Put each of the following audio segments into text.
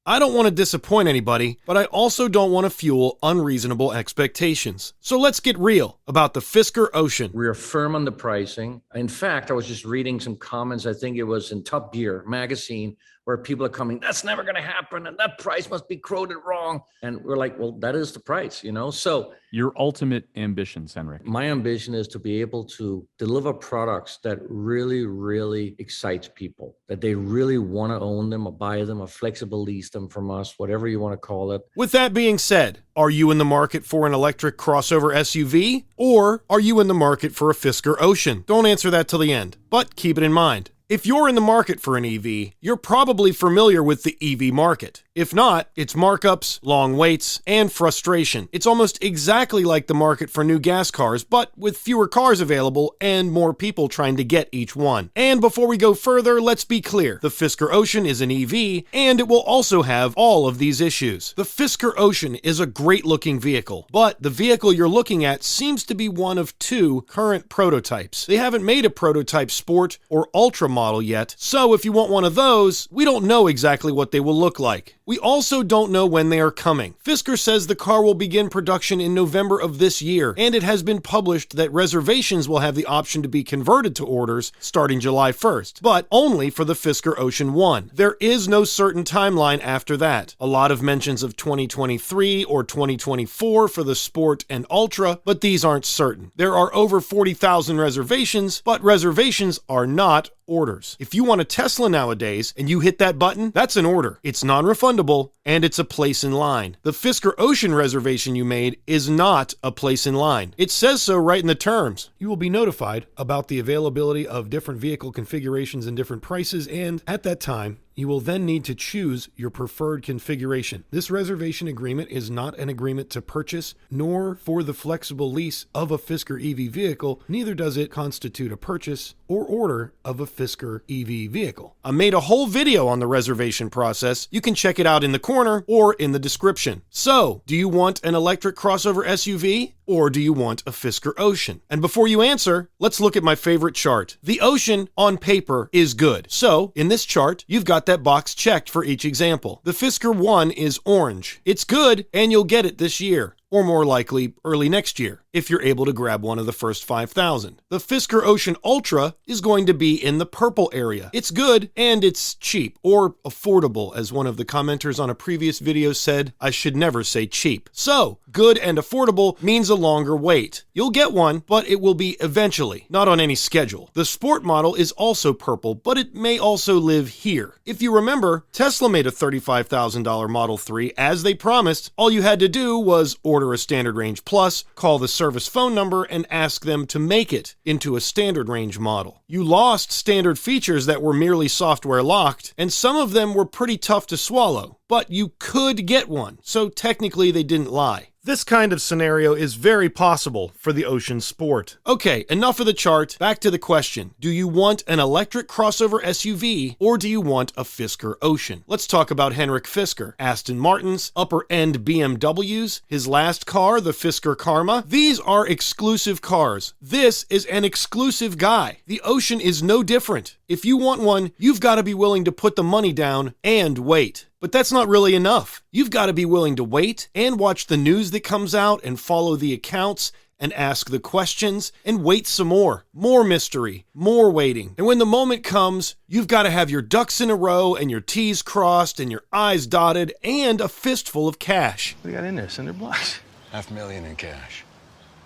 I don't want to disappoint anybody, but I also don't want to fuel unreasonable expectations. So let's get real about the Fisker Ocean. We're firm on the pricing. In fact, I was just reading some comments, I think it was in Top Gear magazine, where people are coming, that's never going to happen, and that price must be quoted wrong. And we're like, well, that is the price, So your ultimate ambition, Henrik. My ambition is to be able to deliver products that really, really excites people, that they really want to own them or buy them or flexible lease them from us, whatever you want to call it. With that being said, are you in the market for an electric crossover SUV, or are you in the market for a Fisker Ocean? Don't answer that till the end, but keep it in mind. If you're in the market for an EV, you're probably familiar with the EV market. If not, it's markups, long waits, and frustration. It's almost exactly like the market for new gas cars, but with fewer cars available and more people trying to get each one. And before we go further, let's be clear. The Fisker Ocean is an EV, and it will also have all of these issues. The Fisker Ocean is a great-looking vehicle, but the vehicle you're looking at seems to be one of two current prototypes. They haven't made a prototype Sport or Ultra model yet, so if you want one of those, we don't know exactly what they will look like. We also don't know when they are coming. Fisker says the car will begin production in November of this year, and it has been published that reservations will have the option to be converted to orders starting July 1st, but only for the Fisker Ocean 1. There is no certain timeline after that. A lot of mentions of 2023 or 2024 for the Sport and Ultra, but these aren't certain. There are over 40,000 reservations, but reservations are not orders. If you want a Tesla nowadays and you hit that button, that's an order. It's non-refundable and it's a place in line. The Fisker Ocean reservation you made is not a place in line. It says so right in the terms. You will be notified about the availability of different vehicle configurations and different prices, and at that time, you will then need to choose your preferred configuration. This reservation agreement is not an agreement to purchase, nor for the flexible lease of a Fisker EV vehicle, neither does it constitute a purchase or order of a Fisker EV vehicle. I made a whole video on the reservation process. You can check it out in the corner or in the description. So, do you want an electric crossover SUV? Or do you want a Fisker Ocean? And before you answer, let's look at my favorite chart. The Ocean, on paper, is good. So, in this chart, you've got that box checked for each example. The Fisker 1 is orange. It's good, and you'll get it this year, or more likely, early next year, if you're able to grab one of the first 5,000. The Fisker Ocean Ultra is going to be in the purple area. It's good, and it's cheap, or affordable, as one of the commenters on a previous video said. I should never say cheap. So, good and affordable means a longer wait. You'll get one, but it will be eventually, not on any schedule. The Sport model is also purple, but it may also live here. If you remember, Tesla made a $35,000 Model 3 as they promised. All you had to do was order a Standard Range Plus, call the service phone number, and ask them to make it into a Standard Range model. You lost standard features that were merely software locked, and some of them were pretty tough to swallow, but you could get one, so technically they didn't lie. This kind of scenario is very possible for the Ocean Sport. Okay, enough of the chart. Back to the question. Do you want an electric crossover SUV, or do you want a Fisker Ocean? Let's talk about Henrik Fisker. Aston Martins, upper-end BMWs, his last car, the Fisker Karma. These are exclusive cars. This is an exclusive guy. The Ocean is no different. If you want one, you've got to be willing to put the money down and wait. But that's not really enough. You've got to be willing to wait and watch the news that comes out and follow the accounts and ask the questions and wait some more. More mystery, more waiting. And when the moment comes, you've got to have your ducks in a row and your T's crossed and your I's dotted and a fistful of cash. What do you got in there, cinder blocks? $500,000 in cash.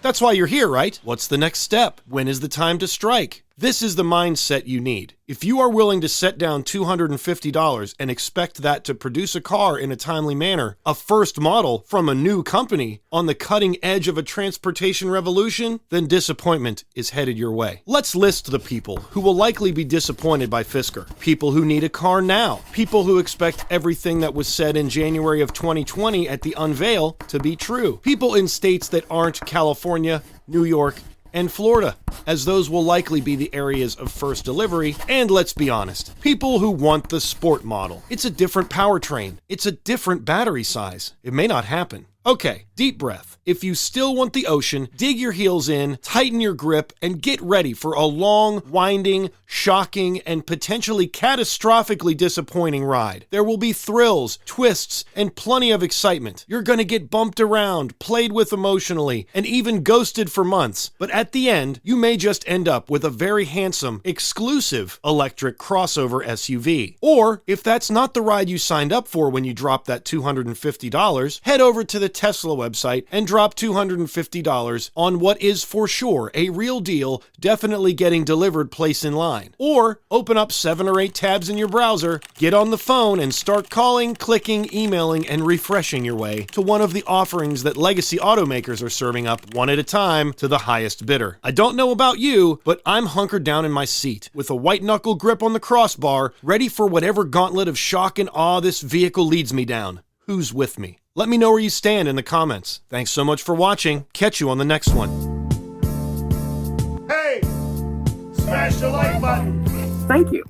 That's why you're here, right? What's the next step? When is the time to strike? This is the mindset you need. If you are willing to set down $250 and expect that to produce a car in a timely manner, a first model from a new company on the cutting edge of a transportation revolution, then disappointment is headed your way. Let's list the people who will likely be disappointed by Fisker. People who need a car now. People who expect everything that was said in January of 2020 at the unveil to be true. People in states that aren't California, New York, and Florida, as those will likely be the areas of first delivery. And let's be honest, people who want the Sport model. It's a different powertrain. It's a different battery size. It may not happen. Okay, deep breath. If you still want the Ocean, dig your heels in, tighten your grip, and get ready for a long, winding, shocking, and potentially catastrophically disappointing ride. There will be thrills, twists, and plenty of excitement. You're gonna get bumped around, played with emotionally, and even ghosted for months. But at the end, you may just end up with a very handsome, exclusive electric crossover SUV. Or, if that's not the ride you signed up for when you dropped that $250, head over to the Tesla website and drop $250 on what is for sure a real deal, definitely getting delivered place in line. Or open up 7 or 8 tabs in your browser, get on the phone, and start calling, clicking, emailing, and refreshing your way to one of the offerings that legacy automakers are serving up one at a time to the highest bidder. I don't know about you, but I'm hunkered down in my seat with a white knuckle grip on the crossbar, ready for whatever gauntlet of shock and awe this vehicle leads me down. Who's with me? Let me know where you stand in the comments. Thanks so much for watching. Catch you on the next one. Hey, smash the like button. Thank you.